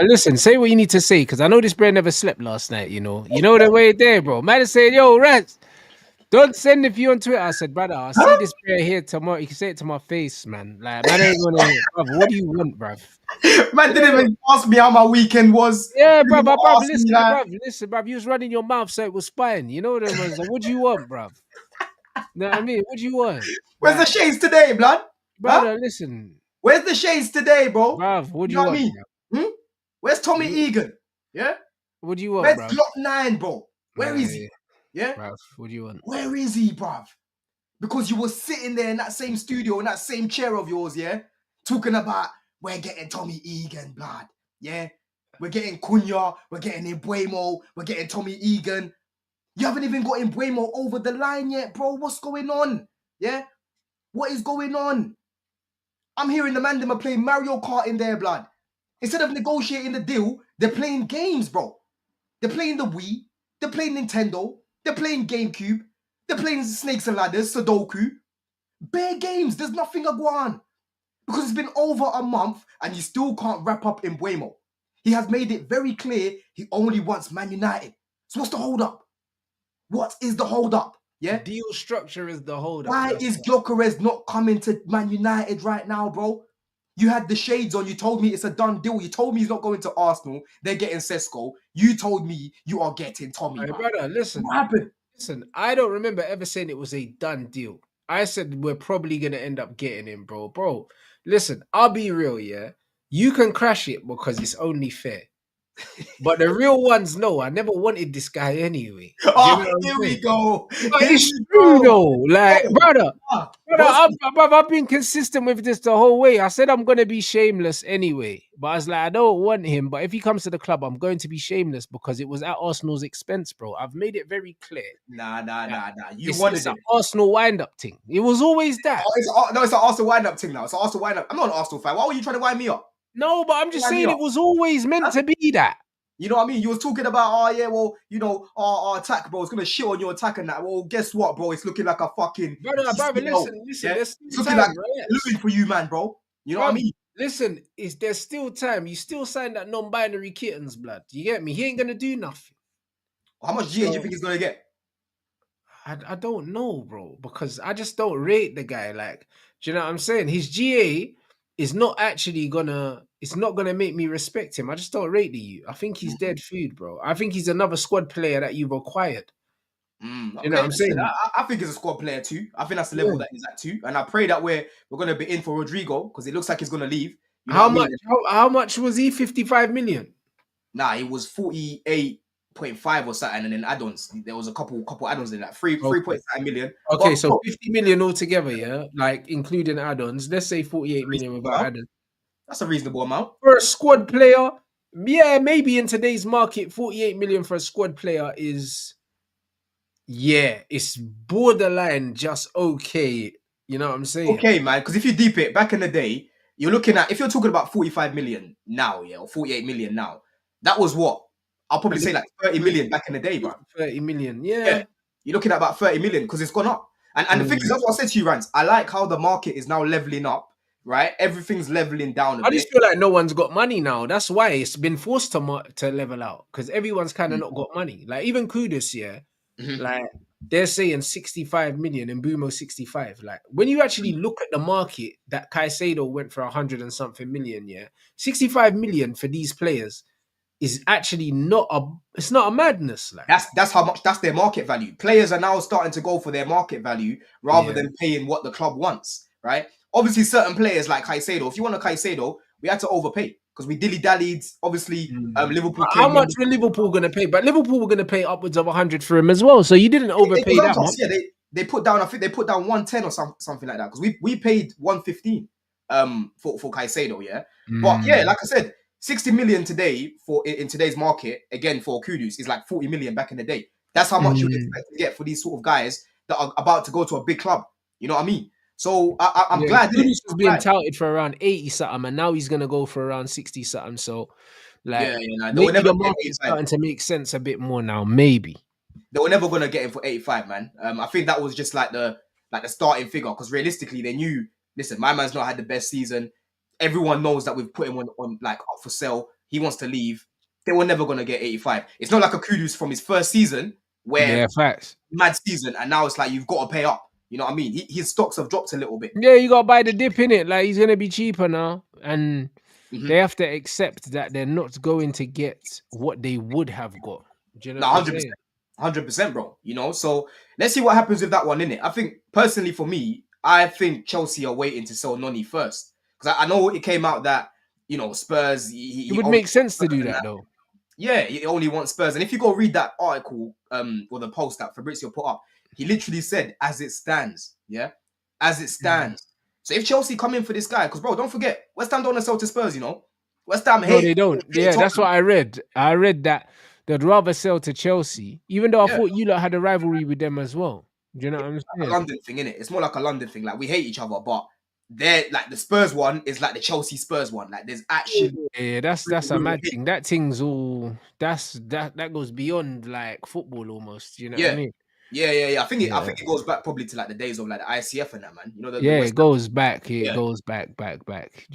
Listen, say what you need to say, because I know this bro never slept last night, you know. You know the way there, bro. Man is saying, yo, Rants, don't send the view on Twitter. I said, brother, I'll see this bro here tomorrow. You can say it to my face, man. Like, man ain't gonna hear. Bruv, what do you want, bruv? Man didn't even ask me how my weekend was. Yeah, Didn't even bruv, ask me, listen, like, bruv. You was running your mouth so it was fine. You know what it was? Like, what do you want, bruv? Know what I mean? What do you want? where's the Like, shades today, blood? Huh? brother, listen. Where's the shades today, bro? Bruv, what do You you know what I want, mean? bruv? Where's Tommy Egan? Yeah? What do you want, Where's bruv? Glock 9, bro? Where is he? Yeah? Bruv, what do you want? Where is he, bruv? Because you were sitting there in that same studio, in that same chair of yours, yeah? Talking about, we're getting Tommy Egan, blood. Yeah? We're getting Cunha, we're getting Embuemo, we're getting Tommy Egan. You haven't even got Embuemo over the line yet, bro. What's going on? Yeah? What is going on? I'm hearing the man them are playing Mario Kart in their blood. Instead of negotiating the deal, they're playing games, bro. They're playing the Wii, they're playing Nintendo, they're playing GameCube, they're playing Snakes and Ladders, Sudoku. Bare games, there's nothing a go on. Because it's been over a month and you still can't wrap up Embuemo. He has made it very clear he only wants Man United. So what's the hold up? What is the hold up? Yeah? Deal structure is the hold up. Why is Gyokeres not coming to Man United right now, bro? You had the shades on. You told me it's a done deal. You told me he's not going to Arsenal. They're getting Sesko. You told me you are getting Tommy. Hey, brother, listen. What happened? Listen, I don't remember ever saying it was a done deal. I said we're probably going to end up getting him, bro. Bro, listen, I'll be real, yeah? You can crash it because it's only fair. But the real ones know I never wanted this guy anyway. Oh, here we go. But it's true though. Like, brother, I've been consistent with this the whole way. I said I'm gonna be shameless anyway. But I was like, I don't want him. But if he comes to the club, I'm going to be shameless because it was at Arsenal's expense, bro. I've made it very clear. Nah. You It's wanted an it. Arsenal wind-up thing. It was always that. No, it's an Arsenal wind-up thing now. It's an Arsenal wind-up. I'm not an Arsenal fan. Why were you trying to wind me up? No, but I'm just saying it was always meant to be that. You know what I mean? You was talking about, oh yeah, well, you know, our attack, bro, it's gonna shit on your attack and that. Well, guess what, bro? It's looking like a fucking brother, listen. Yeah? There's It's still looking time, like right? looking for you, man, bro. You know what I mean? Listen, there's still time. You still sign that non-binary kittens, blood. You get me? He ain't gonna do nothing. How much GA do you think he's gonna get? I don't know, bro, because I just don't rate the guy. Like, do you know what I'm saying? His GA is not actually gonna. It's not gonna make me respect him. I just don't rate the you. I think he's dead food, bro. I think he's another squad player that you've acquired. Okay. You know what I'm saying? I think he's a squad player too. I think that's the level that he's at too. And I pray that we're gonna be in for Rodrigo because it looks like he's gonna leave. You know how much was he? 55 million. Nah, it was 48.5 or something, and then add-ons. There was a couple add-ons in that. 3.5 million. Okay, so 50 million altogether, yeah, like including add-ons. Let's say 48 million without add-ons. That's a reasonable amount for a squad player. Yeah, maybe in today's market, 48 million for a squad player is, yeah, it's borderline just okay. You know what I'm saying? Okay, man. Because if you deep it, back in the day, you're looking at, if you're talking about 45 million now, yeah, or 48 million now, that was what? I'll probably say like 30 million back in the day, bro. 30 million, yeah. You're looking at about 30 million because it's gone up. And the thing is, that's what I said to you, Rants. I like how the market is now leveling up, right? Everything's leveling down a bit. I just feel like no one's got money now. That's why it's been forced to level out because everyone's kind of not got money. Like even Kudus, yeah, like they're saying 65 million and Bumo 65. Like when you actually look at the market, that Caicedo went for 100 and something million, yeah, 65 million for these players is actually not a madness. Like that's how much, that's their market value. Players are now starting to go for their market value rather than paying what the club wants, right? Obviously, certain players like Caicedo, if you want a Caicedo, we had to overpay because we dilly-dallied. Obviously, Liverpool. How much were Liverpool going to pay? But Liverpool were going to pay upwards of 100 for him as well. So you didn't overpay that much. Yeah, they put down. I think they put down 110 or something like that because we paid 115 for Caicedo. Yeah, but yeah, like I said, 60 million today in today's market again for Kudus is like 40 million back in the day. That's how much you'd expect to get for these sort of guys that are about to go to a big club. You know what I mean? So I'm glad Kudus was being touted for around 80 something, and now he's gonna go for around 60 something. So, like, maybe the market's starting to make sense a bit more now. Maybe they were never gonna get him for 85, man. I think that was just like the starting figure because realistically they knew. Listen, my man's not had the best season. Everyone knows that we've put him on like up for sale. he wants to leave, they were never gonna get 85. It's not like a Kudus from his first season where Yeah, facts. mad season, and now it's like you've got to pay up. You know what I mean? His stocks have dropped a little bit. Yeah, you gotta buy the dip in it. Like he's gonna be cheaper now, and Mm-hmm. they have to accept that they're not going to get what they would have got. Do you know No, what I'm 100%. saying? 100%, bro. You know, so let's see what happens with that one, innit? I think personally for me, I think Chelsea are waiting to sell Noni first. Because I know it came out that, Spurs, It he would only make sense to Spurs do and that that. though. Yeah, he only wants Spurs. And if you go read that article, or the post that Fabrizio put up, he literally said, as it stands. Yeah. As it stands. So if Chelsea come in for this guy, because bro, don't forget, West Ham don't want to sell to Spurs, West Ham No, hate, they don't. hate Yeah, that's what Tottenham. I read. I read that they'd rather sell to Chelsea, even though I Yeah. thought you lot had a rivalry with them as well. Do you know what I'm A saying? London thing, innit? It's more like a London thing. Like we hate each other, but they're like the Spurs one is like the Chelsea Spurs one. Like there's actually Yeah, that's a mad thing. That thing's all that goes beyond like football almost. Do you know what I yeah. mean? Yeah. I Yeah. think it goes back probably to like the days of like the ICF and that, man. The Yeah, West it goes back. Ham, It yeah. goes back. Do you know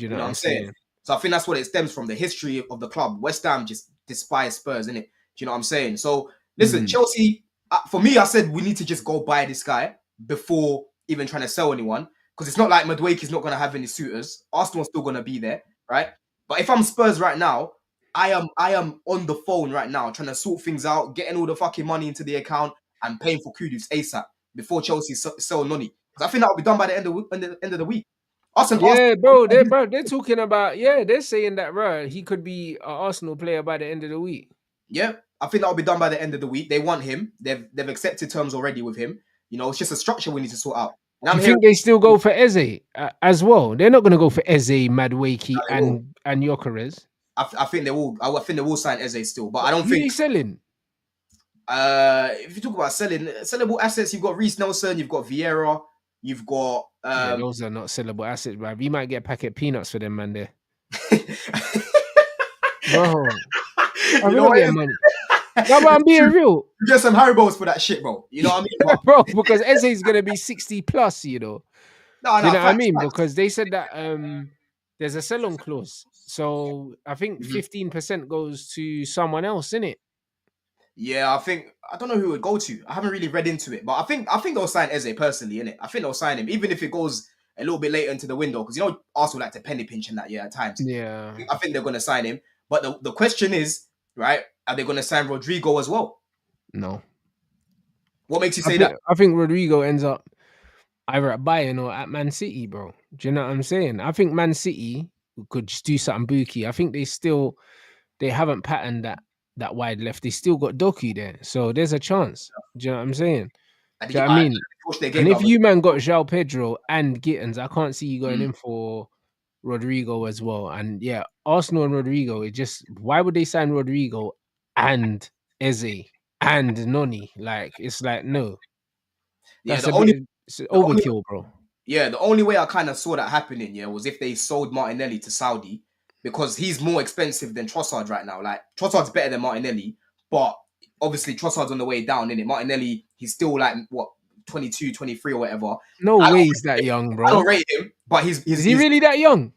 You know what what I'm I'm saying? saying? So I think that's what it stems from, the history of the club. West Ham just despise Spurs, innit? Do you know what I'm saying? So listen, Mm. Chelsea, for me, I said we need to just go buy this guy before even trying to sell anyone. Because it's not like Madueke is not going to have any suitors. Arsenal's still going to be there, right? But if I'm Spurs right now, I am on the phone right now trying to sort things out, getting all the fucking money into the account and paying for Kudus ASAP before Chelsea sell Noni. Because I think that will be done by the end of the week. Arsenal, Yeah, bro, they're talking about they're saying that bro, he could be an Arsenal player by the end of the week. yeah, I think that'll be done by the end of the week. They want him. They've accepted terms already with him. It's just a structure we need to sort out. And Do I'm you hearing think they still go for Eze as well? They're not going to go for Eze, Madueke, they will. and Gyokeres. I think they will. I think they will sign Eze still, but I don't Who are think. they selling? If you talk about sellable assets, you've got Reece Nelson, you've got Vieira, you've got. Yeah, those are not sellable assets, bro. You might get a packet peanuts for them, man. There, bro. You We're know not what? getting money. No, but I'm It's being true. real, You get some Haribos for that shit, bro. You know what I mean? But, bro, because Eze is going to be 60 plus. You know. no, Do you know what I facts, mean? facts. Because they said that there's a sell-on clause, so I think Mhm. 15% goes to someone else, in it. Yeah, I don't know who it would go to. I haven't really read into it, but I think they'll sign Eze personally, innit? I think they'll sign him, even if it goes a little bit later into the window, because Arsenal like to penny pinch in that, yeah, at times. Yeah. I think they're gonna sign him. But the question is, right, are they gonna sign Rodrigo as well? No. What makes you say that? I think Rodrigo ends up either at Bayern or at Man City, bro. Do you know what I'm saying? I think Man City could just do something booky. I think they haven't patterned that wide left. They still got Doku there, so there's a chance. Do you know what I'm saying? Do you know what I mean? Watch their And game if now. you man got João Pedro and Gittins, I can't see you going Mm. in for Rodrigo as well. And yeah, Arsenal and Rodrigo, why would they sign Rodrigo and Eze and Noni? Like, it's like, no, Yeah, it's the only overkill, bro. Yeah, the only way I kind of saw that happening, yeah, was if they sold Martinelli to Saudi, because he's more expensive than Trossard right now. Like Trossard's better than Martinelli, but obviously Trossard's on the way down, innit? Martinelli, he's still like what 22, 23 or whatever. No I way don't, he's that young, I don't bro. rate him, but he's Is he really that young?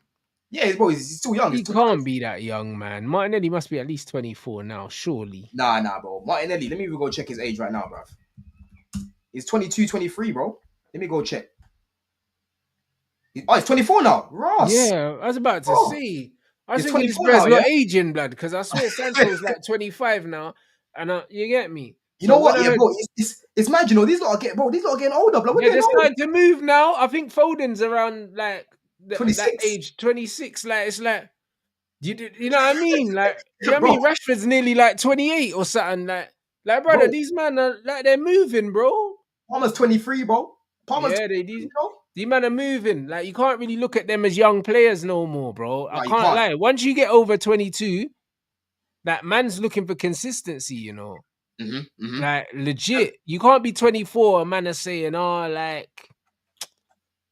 yeah, he's still young. He He's can't be that young, man. Martinelli must be at least 24 now, surely. nah, bro. Martinelli, let me even go check his age right now, bro. He's 22, 23, bro. Let me go check. He's 24 now. Ross. Yeah, I was about to Bro, say. I was he's thinking this 24 brother's now, yeah? not aging, blood, because I swear Sancho's like 25 now, and you get me. You So know when what? I Yeah, heard, bro. It's mad, these lot are getting older, bro. We're yeah, getting they're older. starting to move now. I think Foden's around like that 26. age, 26. Like it's like you know what I mean? Like you know what I Bro, mean? Rashford's nearly like 28 or something. Like brother, bro, these men are like they're moving, bro. Palmer's 23, bro. Palmer's Yeah, 23, bro. these men are moving. Like you can't really look at them as young players no more, bro. I No, you can't can't. lie. Once you get over 22, that man's looking for consistency, you know. Mm-hmm. Like legit. You can't be 24, a man is saying, oh, like,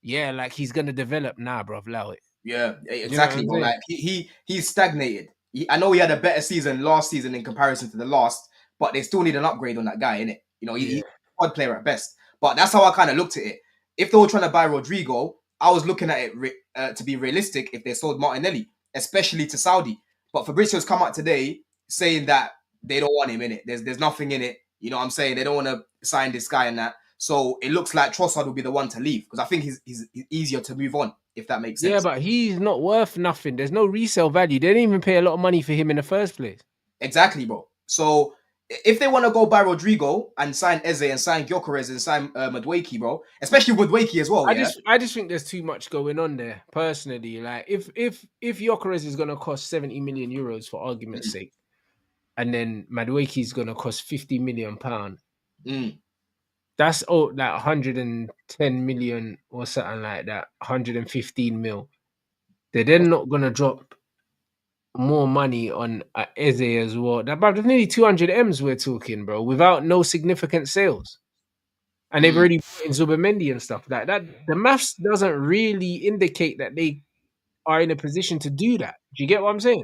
yeah, like he's gonna develop. Nah, bro, allow it. Yeah, You know what exactly, I'm bro. saying? Like he's stagnated. I know he had a better season last season in comparison to the last, but they still need an upgrade on that guy, innit? He's Yeah. a squad player at best. But that's how I kind of looked at it. If they were trying to buy Rodrigo, I was looking at it to be realistic if they sold Martinelli, especially to Saudi. But Fabrizio's come out today saying that they don't want him in it. There's nothing in it. You know what I'm saying? They don't want to sign this guy and that. So it looks like Trossard will be the one to leave because I think he's easier to move on, if that makes Yeah, sense. but he's not worth nothing. There's no resale value. They didn't even pay a lot of money for him in the first place. Exactly, bro. So if they want to go by Rodrigo and sign Eze and sign Gyokeres and sign Madueke, bro, especially Madueke as well, I just think there's too much going on there, personally. Like if Gyokeres is gonna cost 70 million euros for argument's sake, and then Madueke is gonna cost 50 million pound, that's like 110 million or something like that, 115 mil. They're then not gonna drop more money on Eze as well. That about nearly 200 M's we're talking, bro, without no significant sales. And they've already put in Zubimendi and stuff like that. The maths doesn't really indicate that they are in a position to do that. Do you get what I'm saying?